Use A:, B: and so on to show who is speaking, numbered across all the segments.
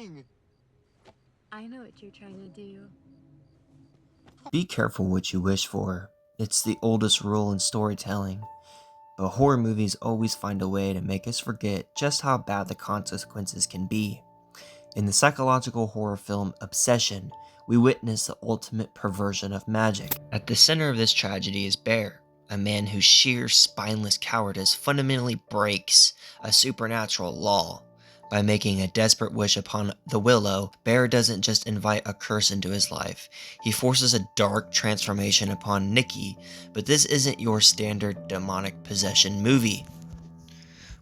A: doing?
B: I know what you're trying to do.
C: Be careful what you wish for. It's the oldest rule in storytelling. But horror movies always find a way to make us forget just how bad the consequences can be. In the psychological horror film Obsession, we witness the ultimate perversion of magic. At the center of this tragedy is Bear, a man whose sheer spineless cowardice fundamentally breaks a supernatural law. By making a desperate wish upon the willow, Bear doesn't just invite a curse into his life, he forces a dark transformation upon Nikki, but this isn't your standard demonic possession movie.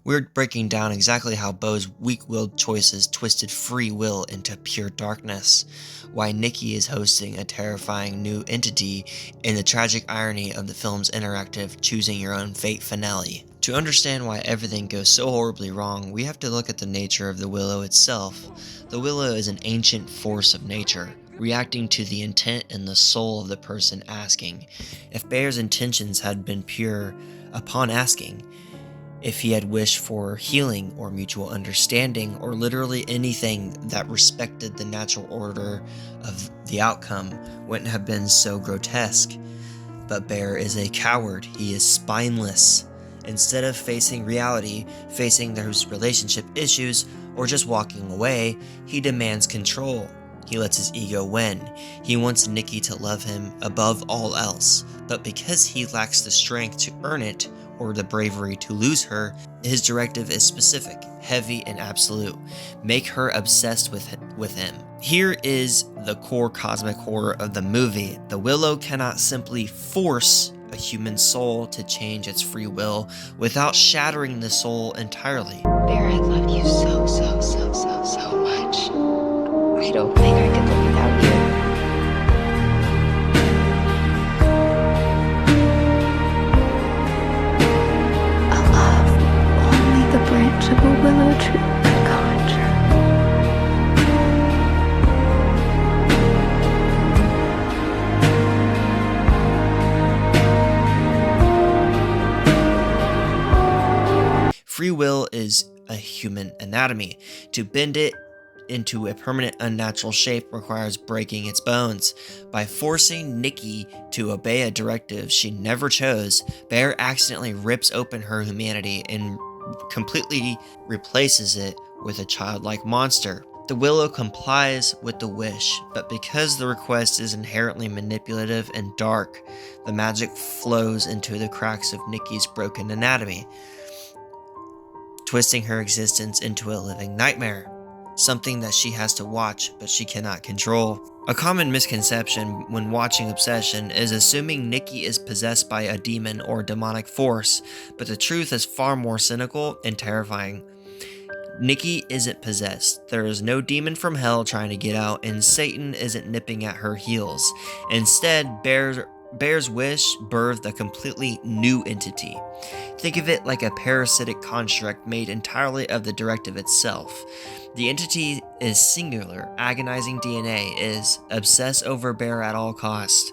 C: We're breaking down exactly how Bo's weak-willed choices twisted free will into pure darkness, why Nikki is hosting a terrifying new entity, and the tragic irony of the film's interactive choosing your own fate finale. To understand why everything goes so horribly wrong, we have to look at the nature of the willow itself. The willow is an ancient force of nature, reacting to the intent and the soul of the person asking. If Bear's intentions had been pure upon asking, if he had wished for healing or mutual understanding or literally anything that respected the natural order of the outcome, wouldn't have been so grotesque. But Bear is a coward. He is spineless. Instead of facing reality, facing those relationship issues, or just walking away, he demands control. He lets his ego win. He wants Nikki to love him above all else, but because he lacks the strength to earn it, or the bravery to lose her, his directive is specific, heavy, and absolute. Make her obsessed with him. Here is the core cosmic horror of the movie. The willow cannot simply force a human soul to change its free will without shattering the soul entirely.
B: Bear, I love you so much. I don't think I could live without you. The branch of a willow tree could conjure.
C: Free will is a human anatomy. To bend it into a permanent unnatural shape requires breaking its bones. By forcing Nikki to obey a directive she never chose, Bear accidentally rips open her humanity and completely replaces it with a childlike monster. The willow complies with the wish, but because the request is inherently manipulative and dark, the magic flows into the cracks of Nikki's broken anatomy, twisting her existence into a living nightmare, something that she has to watch but she cannot control. A common misconception when watching Obsession is assuming Nikki is possessed by a demon or demonic force, but the truth is far more cynical and terrifying. Nikki isn't possessed. There is no demon from hell trying to get out, and Satan isn't nipping at her heels. Instead, Bear's wish birthed a completely new entity. Think of it like a parasitic construct made entirely of the directive itself. The entity is singular. Agonizing DNA is obsess over Bear at all costs.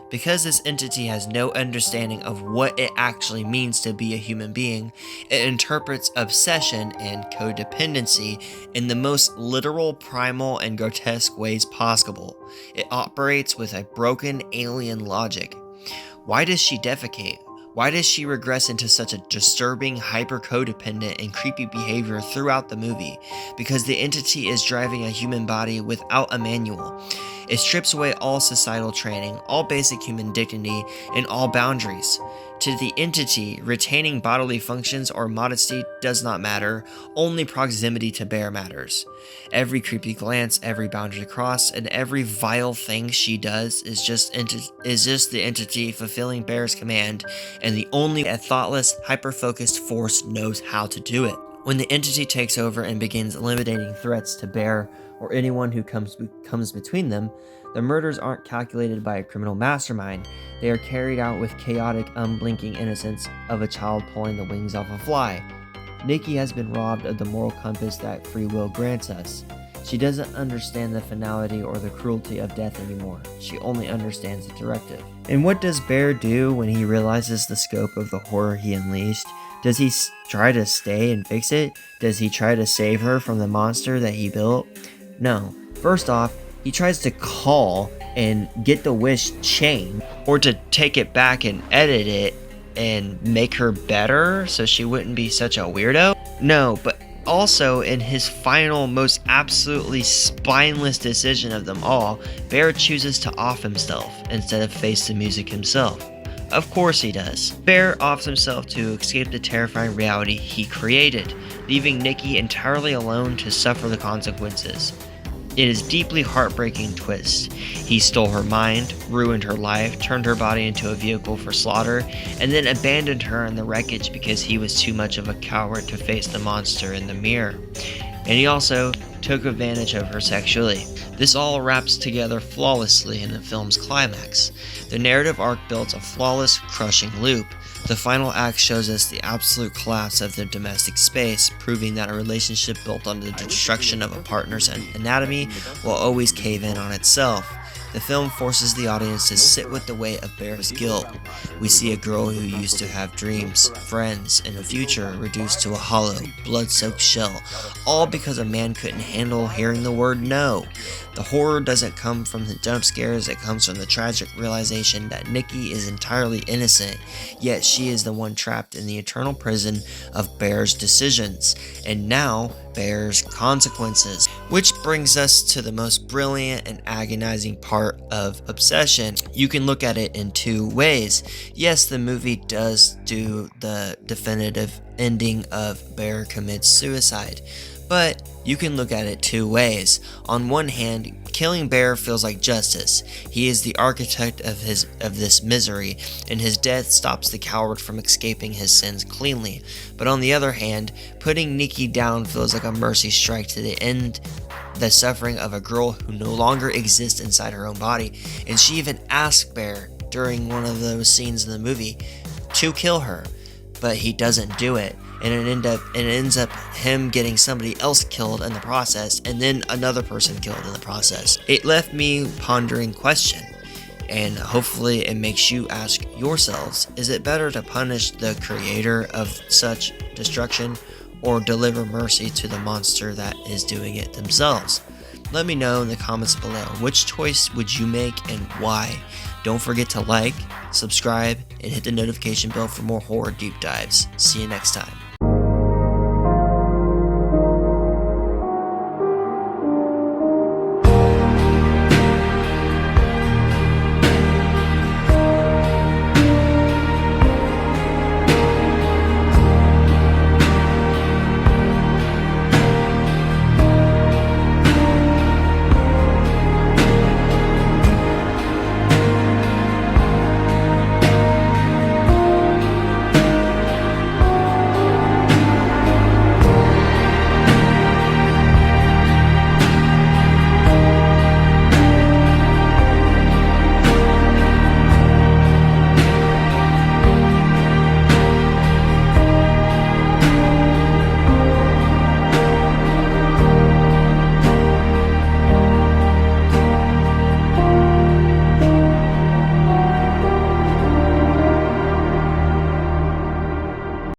C: Because this entity has no understanding of what it actually means to be a human being, it interprets obsession and codependency in the most literal, primal, and grotesque ways possible. It operates with a broken alien logic. Why does she defecate? Why does she regress into such a disturbing, hyper-codependent, and creepy behavior throughout the movie? Because the entity is driving a human body without a manual. It strips away all societal training, all basic human dignity, and all boundaries. To the entity, retaining bodily functions or modesty does not matter, only proximity to Bear matters. Every creepy glance, every boundary crossed, and every vile thing she does is just the entity fulfilling Bear's command, and the only a thoughtless, hyper-focused force knows how to do it. When the entity takes over and begins eliminating threats to Bear or anyone who comes between them, the murders aren't calculated by a criminal mastermind. They are carried out with chaotic, unblinking innocence of a child pulling the wings off a fly. Nikki has been robbed of the moral compass that free will grants us. She doesn't understand the finality or the cruelty of death anymore. She only understands the directive. And what does Bear do when he realizes the scope of the horror he unleashed? Does he try to stay and fix it? Does he try to save her from the monster that he built? No, first off, he tries to call and get the wish changed, or to take it back and edit it and make her better so she wouldn't be such a weirdo. No, but also in his final, most absolutely spineless decision of them all, Bear chooses to off himself instead of face the music himself. Of course he does. Bear offs himself to escape the terrifying reality he created, leaving Nikki entirely alone to suffer the consequences. It is a deeply heartbreaking twist. He stole her mind, ruined her life, turned her body into a vehicle for slaughter, and then abandoned her in the wreckage because he was too much of a coward to face the monster in the mirror. And he also took advantage of her sexually. This all wraps together flawlessly in the film's climax. The narrative arc builds a flawless, crushing loop. The final act shows us the absolute collapse of the domestic space, proving that a relationship built on the destruction of a partner's anatomy will always cave in on itself. The film forces the audience to sit with the weight of Bear's guilt. We see a girl who used to have dreams, friends, and a future reduced to a hollow, blood-soaked shell, all because a man couldn't handle hearing the word no. The horror doesn't come from the jump scares, it comes from the tragic realization that Nikki is entirely innocent, yet she is the one trapped in the eternal prison of Bear's decisions, and now Bear's consequences. Which brings us to the most brilliant and agonizing part of Obsession. You can look at it in two ways. Yes, the movie does do the definitive ending of Bear commits suicide, but you can look at it two ways. On one hand, killing Bear feels like justice. He is the architect of this misery, and his death stops the coward from escaping his sins cleanly. But on the other hand, putting Nikki down feels like a mercy strike to the end the suffering of a girl who no longer exists inside her own body. And she even asked Bear during one of those scenes in the movie to kill her, but he doesn't do it. And it ends up him getting somebody else killed in the process, and then another person killed in the process. It left me pondering question, and hopefully it makes you ask yourselves, is it better to punish the creator of such destruction, or deliver mercy to the monster that is doing it themselves? Let me know in the comments below. Which choice would you make and why? Don't forget to like, subscribe, and hit the notification bell for more horror deep dives. See you next time.